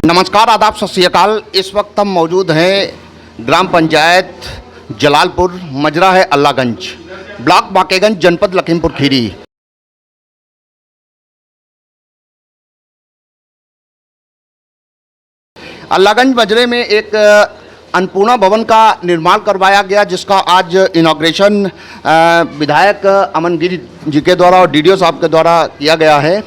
नमस्कार, आदाब, सत श्री अकाल। इस वक्त हम मौजूद हैं ग्राम पंचायत जलालपुर, मजरा है अल्लाहगंज, ब्लॉक बांकेगंज, जनपद लखीमपुर खीरी। अल्लाहगंज मजरे में एक अन्नपूर्णा भवन का निर्माण करवाया गया, जिसका आज इनॉग्रेशन विधायक अमनगिरी जी के द्वारा और डीडीओ साहब के द्वारा किया गया है।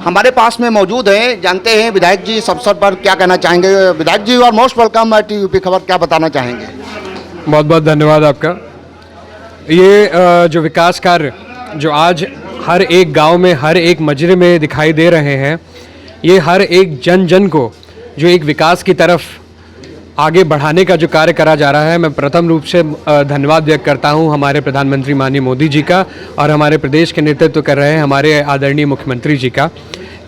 हमारे पास में मौजूद हैं, जानते हैं विधायक जी इस अवसर पर क्या कहना चाहेंगे। विधायक ji, you are most welcome at UP Khabar, क्या बताना चाहेंगे? बहुत बहुत धन्यवाद आपका। ये जो विकास कार्य जो आज हर एक गांव में, हर एक मजरे में दिखाई दे रहे हैं, ये हर एक जन जन को जो एक विकास की तरफ आगे बढ़ाने का जो कार्य करा जा रहा है, मैं प्रथम रूप से धन्यवाद व्यक्त करता हूं हमारे प्रधानमंत्री माननीय मोदी जी का और हमारे प्रदेश के नेतृत्व कर रहे हैं हमारे आदरणीय मुख्यमंत्री जी का,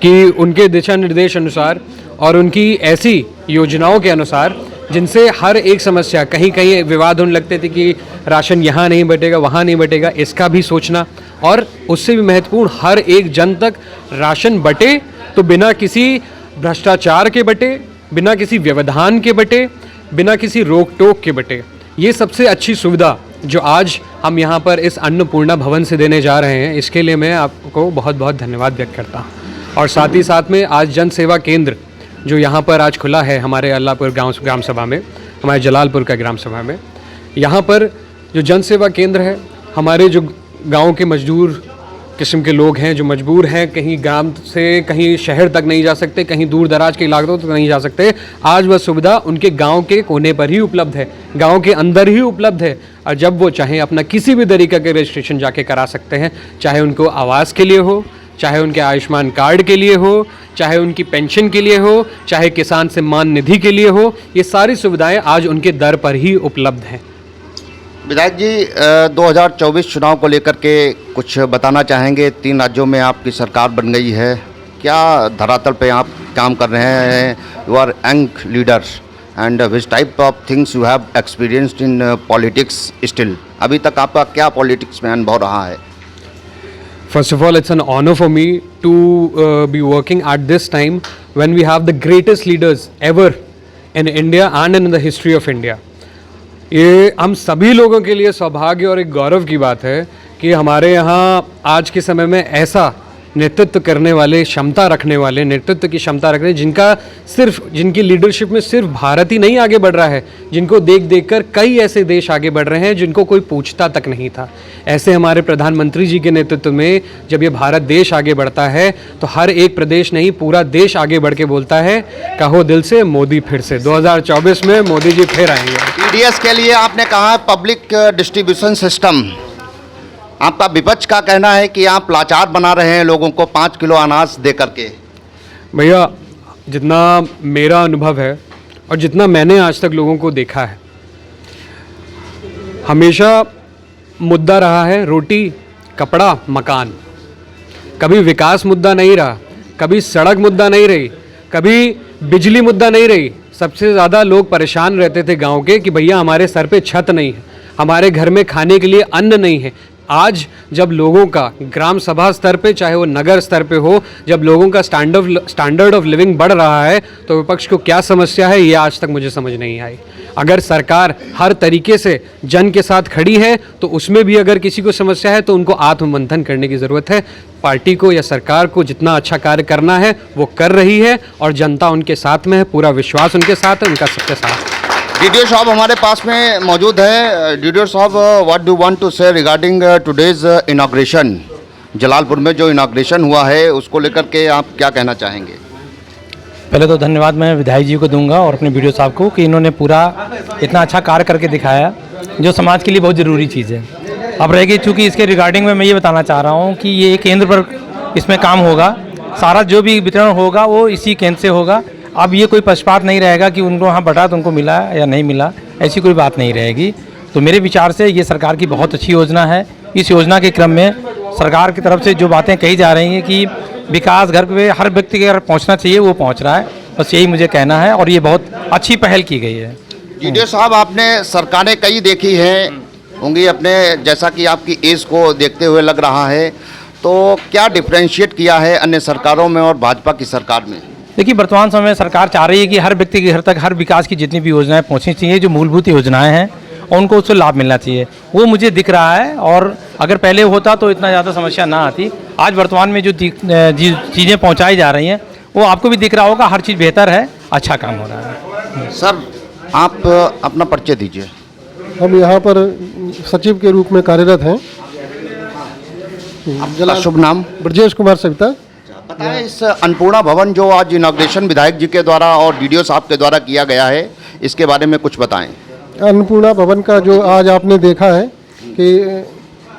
कि उनके दिशा निर्देश अनुसार और उनकी ऐसी योजनाओं के अनुसार जिनसे हर एक समस्या, कहीं कहीं विवाद होने लगते थे कि राशन यहाँ नहीं बटेगा, वहाँ नहीं बटेगा, इसका भी सोचना, और उससे भी महत्वपूर्ण हर एक जन तक राशन बटे तो बिना किसी भ्रष्टाचार के बटे, बिना किसी व्यवधान के बटे, बिना किसी रोक टोक के बटे। ये सबसे अच्छी सुविधा जो आज हम यहाँ पर इस अन्नपूर्णा भवन से देने जा रहे हैं, इसके लिए मैं आपको बहुत बहुत धन्यवाद व्यक्त करता हूँ। और साथ ही साथ में आज जन सेवा केंद्र जो यहाँ पर आज खुला है हमारे अल्लाहपुर ग्राम सभा में, हमारे जलालपुर का ग्राम सभा में, यहाँ पर जो जन सेवा केंद्र है, हमारे जो गाँव के मजदूर किस्म के लोग हैं जो मजबूर हैं, कहीं ग्राम से कहीं शहर तक नहीं जा सकते, कहीं दूर दराज के इलाकों तक नहीं जा सकते, आज वह सुविधा उनके गांव के कोने पर ही उपलब्ध है, गांव के अंदर ही उपलब्ध है। और जब वो चाहें अपना किसी भी तरीके के रजिस्ट्रेशन जाके करा सकते हैं, चाहे उनको आवास के लिए हो, चाहे उनके आयुष्मान कार्ड के लिए हो, चाहे उनकी पेंशन के लिए हो, चाहे किसान सम्मान निधि के लिए हो, ये सारी सुविधाएँ आज उनके दर पर ही उपलब्ध हैं। विधायक जी, 2024 चुनाव को लेकर के कुछ बताना चाहेंगे? 3 राज्यों में आपकी सरकार बन गई है, क्या धरातल पे आप काम कर रहे हैं? You are young leader and which type of things you have experienced in politics still? अभी तक आपका क्या पॉलिटिक्स में अनुभव रहा है? First of all, it's an honor for me to be working at this time when we have the greatest leaders ever in India and in the history of India. ये हम सभी लोगों के लिए सौभाग्य और एक गौरव की बात है कि हमारे यहाँ आज के समय में ऐसा नेतृत्व करने वाले, क्षमता रखने वाले, नेतृत्व की क्षमता रखने, जिनकी लीडरशिप में सिर्फ भारत ही नहीं आगे बढ़ रहा है, जिनको देख देख कर कई ऐसे देश आगे बढ़ रहे हैं जिनको कोई पूछता तक नहीं था। ऐसे हमारे प्रधानमंत्री जी के नेतृत्व में जब ये भारत देश आगे बढ़ता है तो हर एक प्रदेश नहीं, पूरा देश आगे बढ़ के बोलता है, कहो दिल से मोदी फिर से। 2024 में मोदी जी फिर आएंगे। टीडीएस के लिए आपने कहा पब्लिक डिस्ट्रीब्यूशन सिस्टम, आपका विपक्ष का कहना है कि आप लाचार बना रहे हैं लोगों को 5 किलो अनाज दे करके। भैया, जितना मेरा अनुभव है और जितना मैंने आज तक लोगों को देखा है, हमेशा मुद्दा रहा है रोटी, कपड़ा, मकान। कभी विकास मुद्दा नहीं रहा, कभी सड़क मुद्दा नहीं रही, कभी बिजली मुद्दा नहीं रही। सबसे ज़्यादा लोग परेशान रहते थे गांव के कि भैया हमारे सर पे छत नहीं है, हमारे घर में खाने के लिए अन्न नहीं है। आज जब लोगों का ग्राम सभा स्तर पे, चाहे वो नगर स्तर पे हो, जब लोगों का स्टैंडर्ड ऑफ लिविंग बढ़ रहा है, तो विपक्ष को क्या समस्या है ये आज तक मुझे समझ नहीं आई। अगर सरकार हर तरीके से जन के साथ खड़ी है तो उसमें भी अगर किसी को समस्या है तो उनको आत्ममंथन करने की ज़रूरत है। पार्टी को या सरकार को जितना अच्छा कार्य करना है वो कर रही है और जनता उनके साथ में है, पूरा विश्वास उनके साथ है, उनका सबके साथ। डीडीओ साहब हमारे पास में मौजूद है। डीडीओ साहब, व्हाट डू वांट टू से रिगार्डिंग टुडेज इनॉग्रेशन? जलालपुर में जो इनॉग्रेशन हुआ है उसको लेकर के आप क्या कहना चाहेंगे? पहले तो धन्यवाद मैं विधायक जी को दूंगा और अपने वीडियो साहब को कि इन्होंने पूरा इतना अच्छा कार्य करके दिखाया जो समाज के लिए बहुत ज़रूरी चीज़ है। अब रहेगी, चूँकि इसके रिगार्डिंग में मैं ये बताना चाह रहा हूँ कि ये केंद्र पर इसमें काम होगा, सारा जो भी वितरण होगा वो इसी केंद्र से होगा। अब ये कोई पक्षपात नहीं रहेगा कि उनको वहाँ बटा तो उनको मिला या नहीं मिला, ऐसी कोई बात नहीं रहेगी। तो मेरे विचार से ये सरकार की बहुत अच्छी योजना है। इस योजना के क्रम में सरकार की तरफ से जो बातें कही जा रही हैं कि विकास घर पे हर व्यक्ति के घर पहुँचना चाहिए, वो पहुँच रहा है। बस यही मुझे कहना है और ये बहुत अच्छी पहल की गई है। डीडीओ साहब, आपने सरकारें कई देखी हैं होंगी अपने, जैसा कि आपकी एज को देखते हुए लग रहा है, तो क्या डिफ्रेंशिएट किया है अन्य सरकारों में और भाजपा की सरकार में? देखिए, वर्तमान समय में सरकार चाह रही है कि हर व्यक्ति के घर तक हर विकास की जितनी भी योजनाएं पहुंचनी चाहिए, जो मूलभूत योजनाएं हैं और उनको उससे लाभ मिलना चाहिए, वो मुझे दिख रहा है। और अगर पहले होता तो इतना ज़्यादा समस्या ना आती। आज वर्तमान में जो चीज़ें पहुंचाई जा रही हैं वो आपको भी दिख रहा होगा, हर चीज़ बेहतर है, अच्छा काम हो रहा है। सर, आप अपना परिचय दीजिए। हम यहाँ पर सचिव के रूप में कार्यरत हैं। आपका शुभ नाम? ब्रजेश कुमार सविता। बताएं, इस अन्नपूर्णा भवन जो आज इनॉग्रेशन विधायक जी के द्वारा और डीडीओ साहब के द्वारा किया गया है, इसके बारे में कुछ बताएं। अन्नपूर्णा भवन का जो आज आपने देखा है कि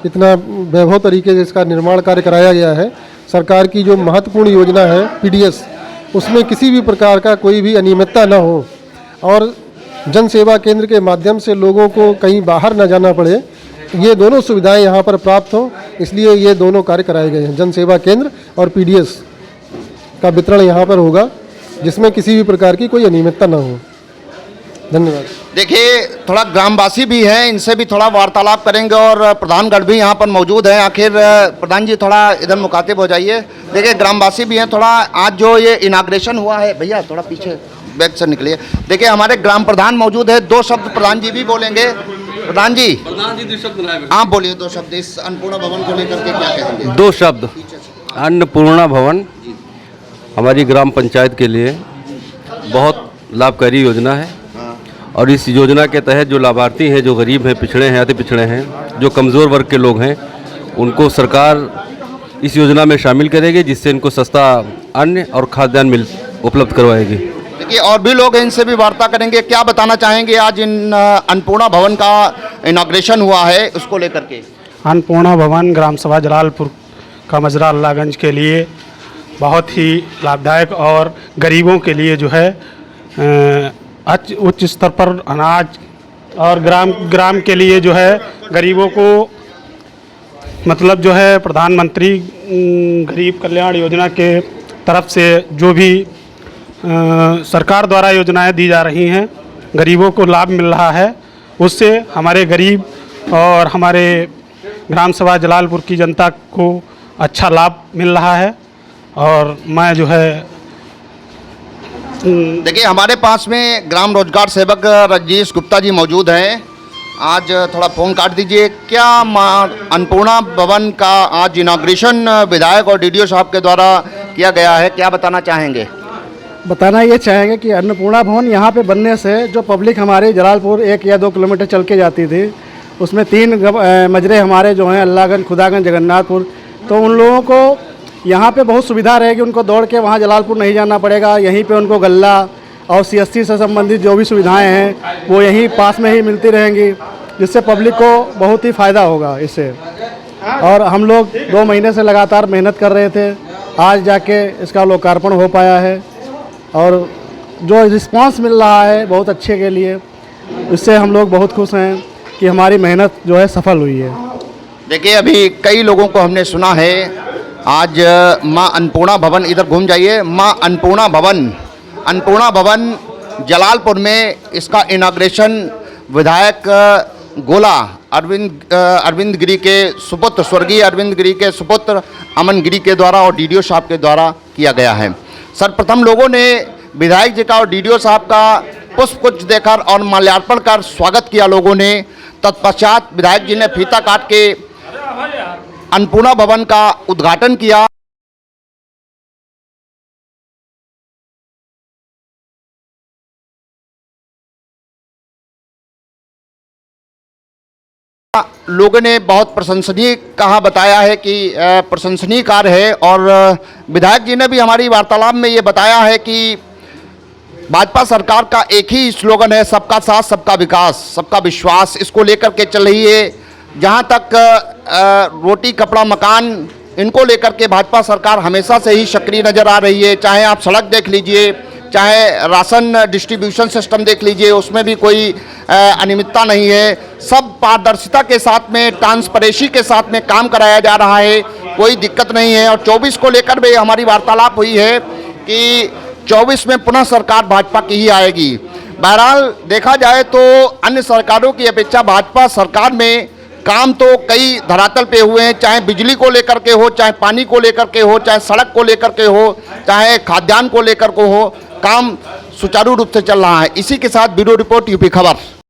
इतना वैभव तरीके से इसका निर्माण कार्य कराया गया है। सरकार की जो महत्वपूर्ण योजना है पीडीएस, उसमें किसी भी प्रकार का कोई भी अनियमितता न हो और जन सेवा केंद्र के माध्यम से लोगों को कहीं बाहर न जाना पड़े, ये दोनों सुविधाएं यहाँ पर प्राप्त हों, इसलिए ये दोनों कार्य कराए गए हैं। जन सेवा केंद्र और पीडीएस का वितरण यहाँ पर होगा, जिसमें किसी भी प्रकार की कोई अनियमितता न हो। धन्यवाद। देखिए, थोड़ा ग्रामवासी भी हैं, इनसे भी थोड़ा वार्तालाप करेंगे और प्रधानगढ़ भी यहाँ पर मौजूद हैं। आखिर प्रधान जी थोड़ा इधर मुखातिब हो जाइए। देखिए, ग्रामवासी भी हैं। थोड़ा आज जो ये इनाग्रेशन हुआ है, भैया थोड़ा पीछे बैग से निकलिए। देखिए, हमारे ग्राम प्रधान मौजूद है, 2 शब्द प्रधान जी भी बोलेंगे। प्रधान जी 2 शब्द आप बोलिए। 2 शब्द इस अन्नपूर्णा भवन को लेकर के क्या कहेंगे? 2 शब्द। अन्नपूर्णा भवन हमारी ग्राम पंचायत के लिए बहुत लाभकारी योजना है और इस योजना के तहत जो लाभार्थी हैं, जो गरीब हैं, पिछड़े हैं, अति पिछड़े हैं, जो कमज़ोर वर्ग के लोग हैं, उनको सरकार इस योजना में शामिल करेगी, जिससे इनको सस्ता अन्न और खाद्यान्न उपलब्ध करवाएगी। देखिए, और भी लोग हैं, इनसे भी वार्ता करेंगे। क्या बताना चाहेंगे, आज इन अन्नपूर्णा भवन का इनॉग्रेशन हुआ है, उसको लेकर के? अन्नपूर्णा भवन ग्राम सभा जलालपुर का मजरा अल्लाहगंज के लिए बहुत ही लाभदायक और गरीबों के लिए जो है उच्च स्तर पर अनाज और ग्राम के लिए जो है गरीबों को मतलब जो है प्रधानमंत्री गरीब कल्याण योजना के तरफ से जो भी सरकार द्वारा योजनाएं दी जा रही हैं, गरीबों को लाभ मिल रहा है। उससे हमारे गरीब और हमारे ग्राम सभा जलालपुर की जनता को अच्छा लाभ मिल रहा है। और मैं जो है देखिए, हमारे पास में ग्राम रोजगार सेवक रजनीश गुप्ता जी मौजूद हैं। आज थोड़ा फ़ोन काट दीजिए। क्या अन्नपूर्णा भवन का आज इनॉग्रेशन विधायक और डीडीओ साहब के द्वारा किया गया है, क्या बताना चाहेंगे? बताना ये चाहेंगे कि अन्नपूर्णा भवन यहाँ पे बनने से जो पब्लिक हमारे जलालपुर 1 या 2 किलोमीटर चल के जाती थी, उसमें 3 मजरे हमारे जो हैं अल्लाहगंज, खुदागंज, जगन्नाथपुर, तो उन लोगों को यहाँ पे बहुत सुविधा रहेगी। उनको दौड़ के वहाँ जलालपुर नहीं जाना पड़ेगा। यहीं पे उनको गल्ला और CSC से संबंधित जो भी सुविधाएं हैं वो यहीं पास में ही मिलती रहेंगी, जिससे पब्लिक को बहुत ही फ़ायदा होगा इससे। और हम लोग 2 महीने से लगातार मेहनत कर रहे थे, आज जाके इसका लोकार्पण हो पाया है और जो रिस्पांस मिल रहा है बहुत अच्छे के लिए, इससे हम लोग बहुत खुश हैं कि हमारी मेहनत जो है सफल हुई है। देखिए, अभी कई लोगों को हमने सुना है। आज माँ अन्नपूर्णा भवन, इधर घूम जाइए। माँ अन्नपूर्णा भवन जलालपुर में इसका इनॉग्रेशन विधायक गोला अरविंद गिरी के सुपुत्र, स्वर्गीय अरविंद गिरी के सुपुत्र अमन गिरी के द्वारा और डीडीओ साहब के द्वारा किया गया है। सर्वप्रथम लोगों ने विधायक जी का और डीडीओ साहब का पुष्पगुच्छ देकर और माल्यार्पण कर स्वागत किया लोगों ने। तत्पश्चात विधायक जी ने फीता काट के अन्नपूर्णा भवन का उद्घाटन किया। लोगों ने बहुत प्रशंसनीय बताया है कि प्रशंसनीय कार्य है। और विधायक जी ने भी हमारी वार्तालाप में ये बताया है कि भाजपा सरकार का एक ही स्लोगन है, सबका साथ, सबका विकास, सबका विश्वास। इसको लेकर के चल रही है जहाँ तक रोटी कपड़ा मकान इनको लेकर के भाजपा सरकार हमेशा से ही सक्रिय नज़र आ रही है। चाहे आप सड़क देख लीजिए, चाहे राशन डिस्ट्रीब्यूशन सिस्टम देख लीजिए, उसमें भी कोई अनियमितता नहीं है। सब पारदर्शिता के साथ में, ट्रांसपेरेंसी के साथ में काम कराया जा रहा है, कोई दिक्कत नहीं है। और 24 को लेकर भी हमारी वार्तालाप हुई है कि 24 में पुनः सरकार भाजपा की ही आएगी। बहरहाल देखा जाए तो अन्य सरकारों की अपेक्षा भाजपा सरकार में काम तो कई धरातल पे हुए हैं, चाहे बिजली को लेकर के हो, चाहे पानी को लेकर के हो, चाहे सड़क को लेकर के हो, चाहे खाद्यान्न को लेकर के हो, काम सुचारू रूप से चल रहा है। इसी के साथ ब्यूरो रिपोर्ट यूपी खबर।